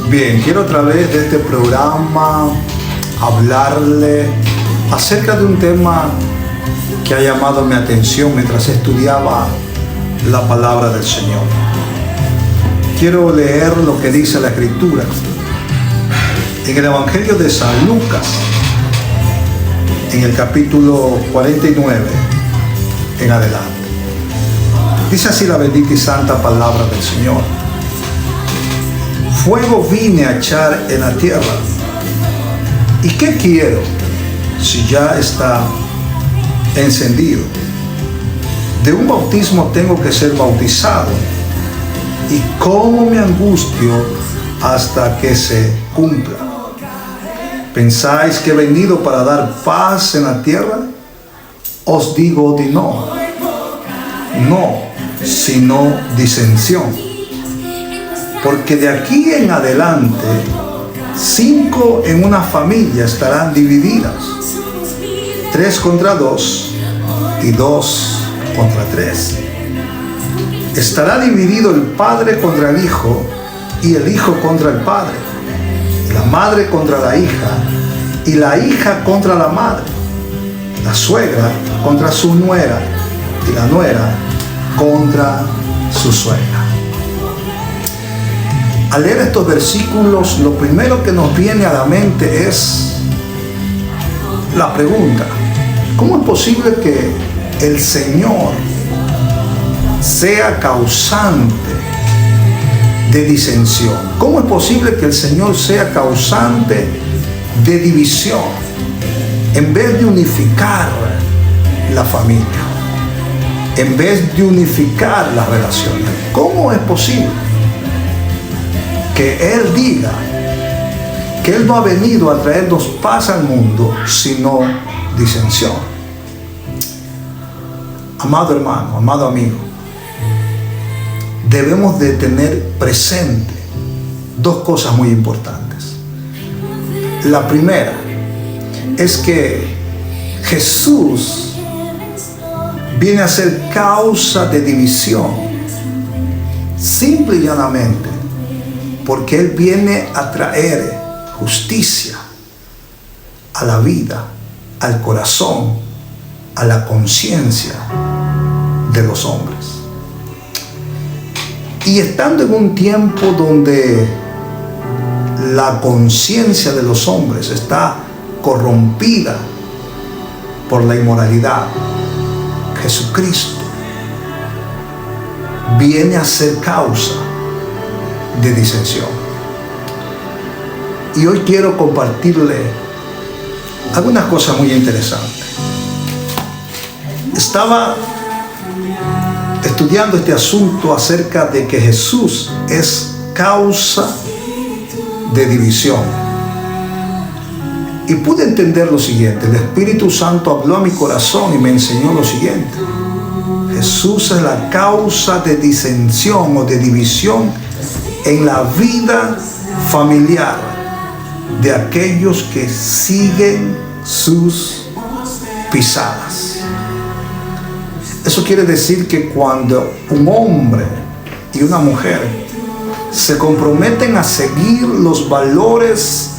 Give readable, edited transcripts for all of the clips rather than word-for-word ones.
Bien, quiero a través de este programa hablarle acerca de un tema que ha llamado mi atención mientras estudiaba la palabra del Señor. Quiero leer lo que dice la Escritura en el Evangelio de San Lucas, en el capítulo 49 en adelante. Dice así la bendita y santa palabra del Señor: fuego vine a echar en la tierra, ¿y qué quiero si ya está encendido? De un bautismo tengo que ser bautizado, y cómo me angustio hasta que se cumpla. ¿Pensáis que he venido para dar paz en la tierra? Os digo de no, sino disensión. Porque de aquí en adelante 5 en una familia estarán divididas, 3 contra 2 y 2 contra 3. Estará dividido el padre contra el hijo y el hijo contra el padre, y la madre contra la hija y la hija contra la madre, la suegra contra su nuera y la nuera contra su suegra. Al leer estos versículos, lo primero que nos viene a la mente es la pregunta: ¿cómo es posible que el Señor sea causante de disensión? ¿Cómo es posible que el Señor sea causante de división en vez de unificar la familia, en vez de unificar las relaciones? ¿Cómo es posible que Él diga que Él no ha venido a traernos paz al mundo, sino disensión? Amado hermano, amado amigo, debemos de tener presente 2 cosas muy importantes. La primera es que Jesús viene a ser causa de división, simple y llanamente porque Él viene a traer justicia a la vida, al corazón, a la conciencia de los hombres. Y estando en un tiempo donde la conciencia de los hombres está corrompida por la inmoralidad, Jesucristo viene a ser causa de disensión. Y hoy quiero compartirle algunas cosas muy interesantes. Estaba estudiando este asunto acerca de que Jesús es causa de división, y pude entender lo siguiente. El Espíritu Santo habló a mi corazón y me enseñó lo siguiente: Jesús es la causa de disensión o de división en la vida familiar de aquellos que siguen sus pisadas. Eso quiere decir que cuando un hombre y una mujer se comprometen a seguir los valores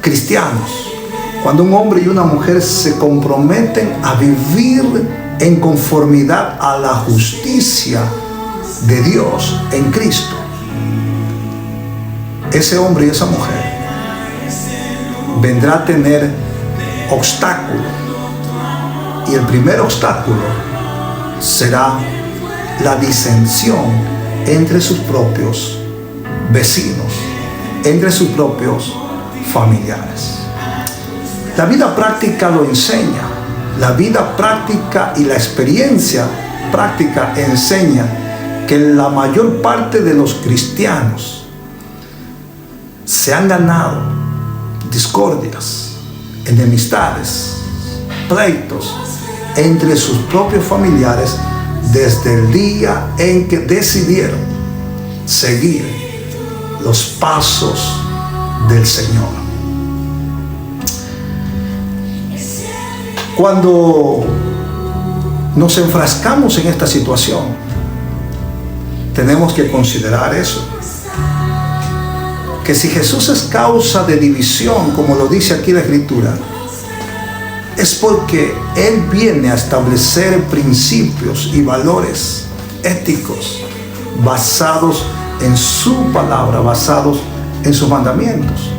cristianos, cuando un hombre y una mujer se comprometen a vivir en conformidad a la justicia de Dios en Cristo, ese hombre y esa mujer vendrá a tener obstáculos, y el primer obstáculo será la disensión entre sus propios vecinos, entre sus propios familiares. La vida práctica lo enseña. La vida práctica y la experiencia práctica enseña que la mayor parte de los cristianos se han ganado discordias, enemistades, pleitos entre sus propios familiares desde el día en que decidieron seguir los pasos del Señor. Cuando nos enfrascamos en esta situación, tenemos que considerar eso. que si Jesús es causa de división, como lo dice aquí la Escritura, es porque Él viene a establecer principios y valores éticos basados en su palabra, basados en sus mandamientos.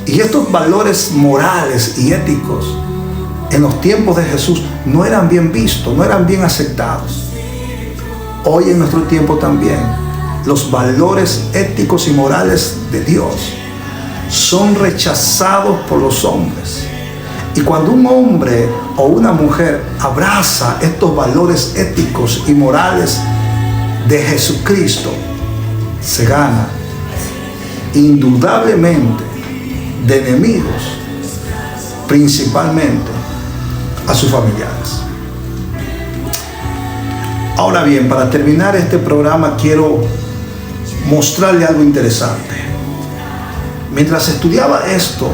Y estos valores morales y éticos en los tiempos de Jesús no eran bien vistos, no eran bien aceptados. Hoy en nuestro tiempo también, los valores éticos y morales de Dios son rechazados por los hombres. Y cuando un hombre o una mujer abraza estos valores éticos y morales de Jesucristo, se gana indudablemente de enemigos, principalmente a sus familiares. Ahora bien, para terminar este programa quiero mostrarle algo interesante. Mientras estudiaba esto,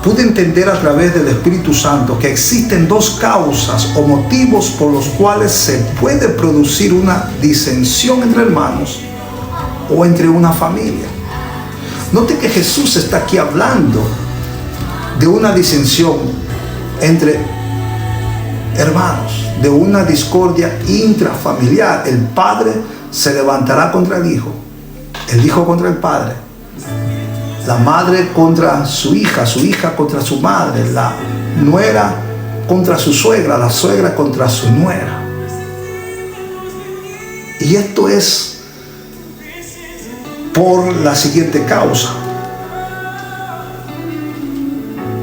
pude entender a través del Espíritu Santo que existen dos causas o motivos por los cuales se puede producir una disensión entre hermanos o entre una familia. Note que Jesús está aquí hablando de una disensión entre hermanos, de una discordia intrafamiliar. El padre se levantará contra el hijo contra el padre, la madre contra su hija contra su madre, la nuera contra su suegra, la suegra contra su nuera. Y esto es por la siguiente causa.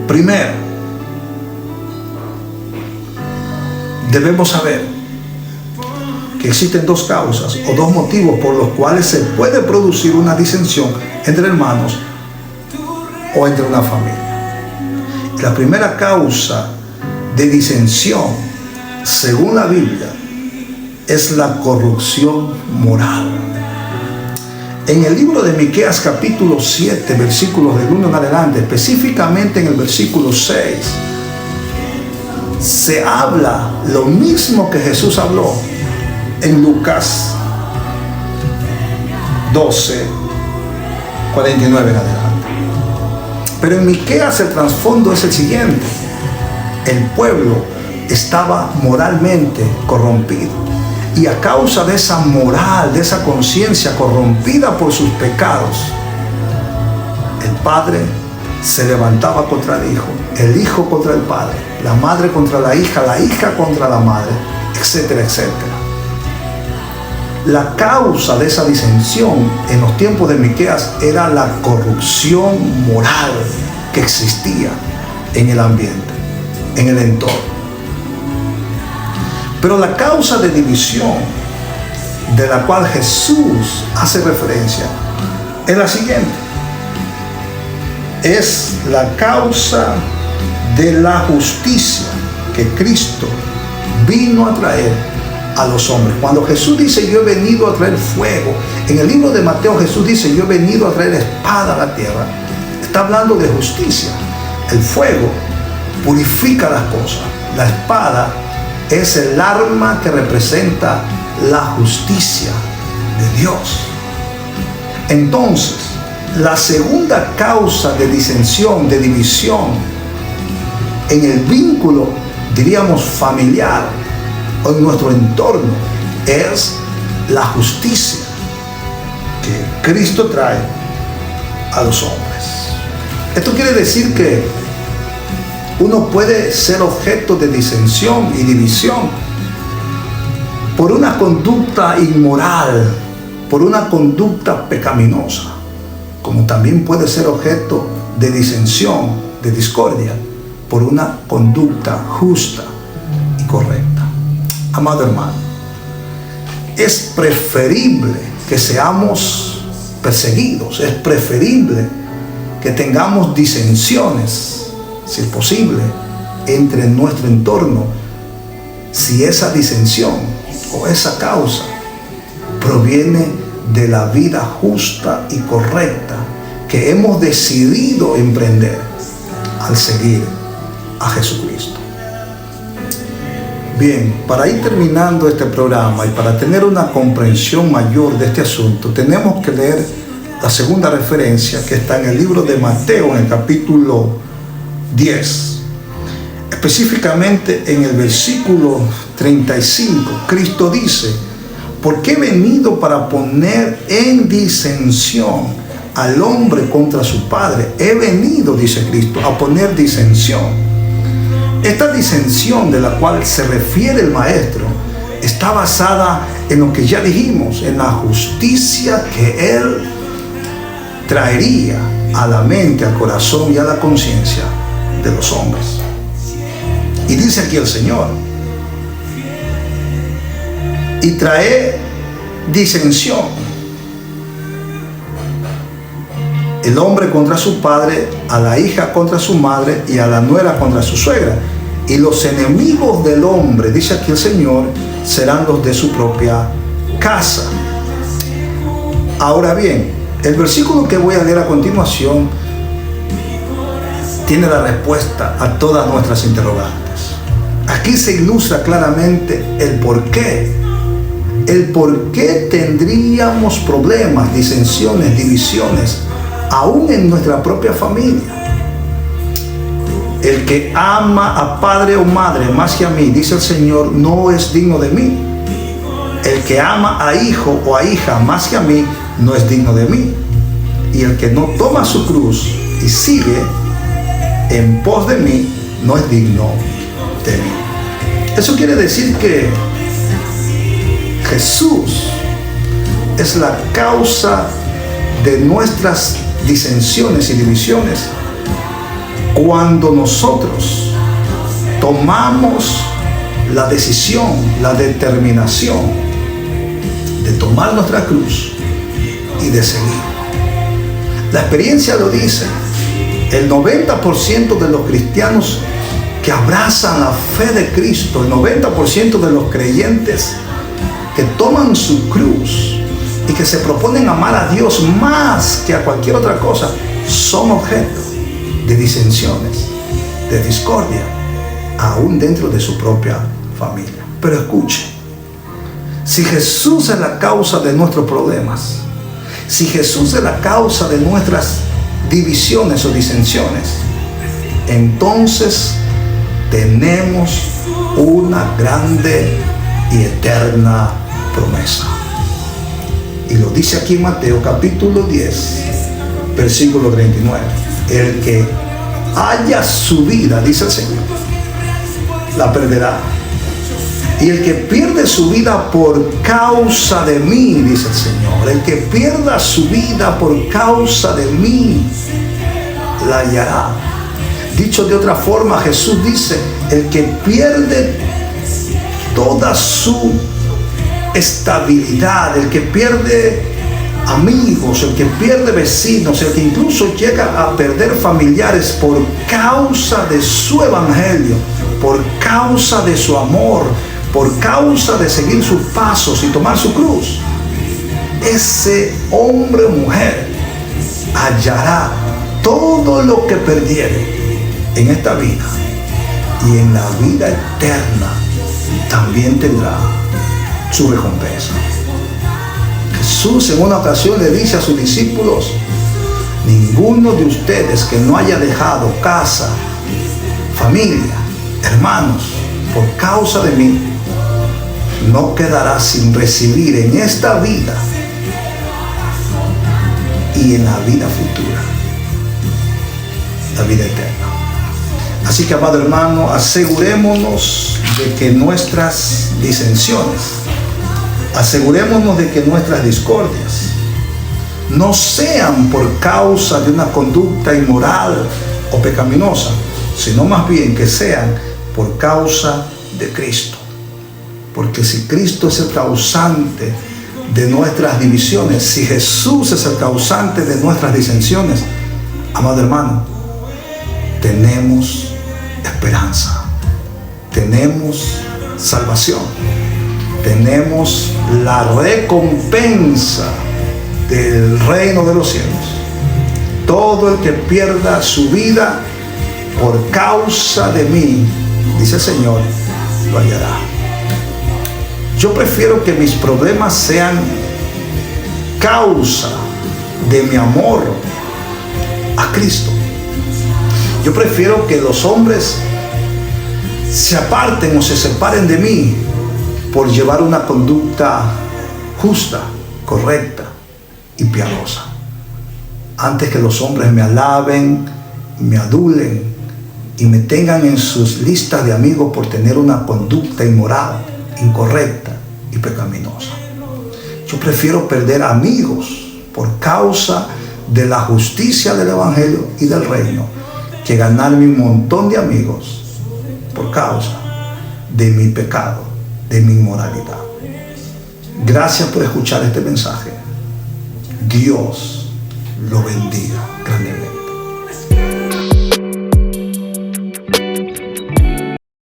Primero, debemos saber que existen dos causas o dos motivos por los cuales se puede producir una disensión entre hermanos o entre una familia. La primera causa de disensión, según la Biblia, es la corrupción moral. En el libro de Miqueas capítulo 7, versículos del 1 en adelante, específicamente en el versículo 6, se habla lo mismo que Jesús habló en Lucas 12, 49 en adelante. Pero en Miqueas el trasfondo es el siguiente: el pueblo estaba moralmente corrompido, y a causa de esa moral, de esa conciencia corrompida por sus pecados, el padre se levantaba contra el hijo contra el padre, la madre contra la hija contra la madre, etcétera, etcétera. La causa de esa disensión en los tiempos de Miqueas era la corrupción moral que existía en el ambiente, en el entorno. Pero la causa de división de la cual Jesús hace referencia es la siguiente: es la causa de la justicia que Cristo vino a traer a los hombres. Cuando Jesús dice yo he venido a traer fuego, en el libro de Mateo Jesús dice yo he venido a traer espada a la tierra, está hablando de justicia. El fuego purifica las cosas, la espada es el arma que representa la justicia de Dios. Entonces, la segunda causa de disensión, de división en el vínculo, diríamos, familiar o en nuestro entorno, es la justicia que Cristo trae a los hombres. Esto quiere decir que uno puede ser objeto de disensión y división por una conducta inmoral, por una conducta pecaminosa, como también puede ser objeto de disensión, de discordia, por una conducta justa y correcta. Amado hermano, es preferible que seamos perseguidos, es preferible que tengamos disensiones, si es posible, entre nuestro entorno, si esa disensión o esa causa proviene de la vida justa y correcta que hemos decidido emprender al seguir a Jesucristo. Bien, para ir terminando este programa y para tener una comprensión mayor de este asunto, tenemos que leer la segunda referencia, que está en el libro de Mateo, en el capítulo 10. Específicamente en el versículo 35, Cristo dice: porque he venido para poner en disensión al hombre contra su padre. He venido, dice Cristo, a poner disensión. Esta disensión de la cual se refiere el maestro está basada en lo que ya dijimos, en la justicia que él traería a la mente, al corazón y a la conciencia de los hombres. Y dice aquí el Señor: y trae disensión, el hombre contra su padre, a la hija contra su madre y a la nuera contra su suegra. Y los enemigos del hombre, dice aquí el Señor, serán los de su propia casa. Ahora bien, el versículo que voy a leer a continuación tiene la respuesta a todas nuestras interrogantes. Aquí se ilustra claramente el por qué. El por qué tendríamos problemas, disensiones, divisiones, aún en nuestra propia familia. El que ama a padre o madre más que a mí, dice el Señor, no es digno de mí. El que ama a hijo o a hija más que a mí, no es digno de mí. Y el que no toma su cruz y sigue en pos de mí, no es digno de mí. Eso quiere decir que Jesús es la causa de nuestras disensiones y divisiones cuando nosotros tomamos la decisión, la determinación de tomar nuestra cruz y de seguir. La experiencia lo dice. El 90% de los cristianos que abrazan la fe de Cristo, el 90% de los creyentes que toman su cruz y que se proponen amar a Dios más que a cualquier otra cosa, son objeto de disensiones, de discordia, aún dentro de su propia familia. Pero escuche, si Jesús es la causa de nuestros problemas, si Jesús es la causa de nuestras divisiones o disensiones, entonces tenemos una grande y eterna promesa. Y lo dice aquí en Mateo capítulo 10, versículo 39. El que haya su vida, dice el Señor, la perderá. Y el que pierde su vida por causa de mí, dice el Señor, el que pierda su vida por causa de mí, la hallará. Dicho de otra forma, Jesús dice: el que pierde toda su estabilidad, el que pierde amigos, el que pierde vecinos, el que incluso llega a perder familiares por causa de su evangelio, por causa de su amor, por causa de seguir sus pasos y tomar su cruz, ese hombre o mujer hallará todo lo que perdiere en esta vida, y en la vida eterna también tendrá su recompensa. Jesús en una ocasión le dice a sus discípulos: ninguno de ustedes que no haya dejado casa, familia, hermanos, por causa de mí, no quedará sin recibir en esta vida y en la vida futura la vida eterna. Así que, amado hermano, asegurémonos de que nuestras disensiones, asegurémonos de que nuestras discordias no sean por causa de una conducta inmoral o pecaminosa, sino más bien que sean por causa de Cristo. Porque si Cristo es el causante de nuestras divisiones, si Jesús es el causante de nuestras disensiones, amado hermano, tenemos esperanza, tenemos salvación, tenemos la recompensa del reino de los cielos. Todo el que pierda su vida por causa de mí, dice el Señor, lo hallará. Yo prefiero que mis problemas sean causa de mi amor a Cristo. Yo prefiero que los hombres se aparten o se separen de mí por llevar una conducta justa, correcta y piadosa, antes que los hombres me alaben, me adulen y me tengan en sus listas de amigos por tener una conducta inmoral, incorrecta y pecaminosa. Yo prefiero perder amigos por causa de la justicia del Evangelio y del reino, que ganarme un montón de amigos por causa de mi pecado, de mi inmoralidad. Gracias por escuchar este mensaje. Dios lo bendiga.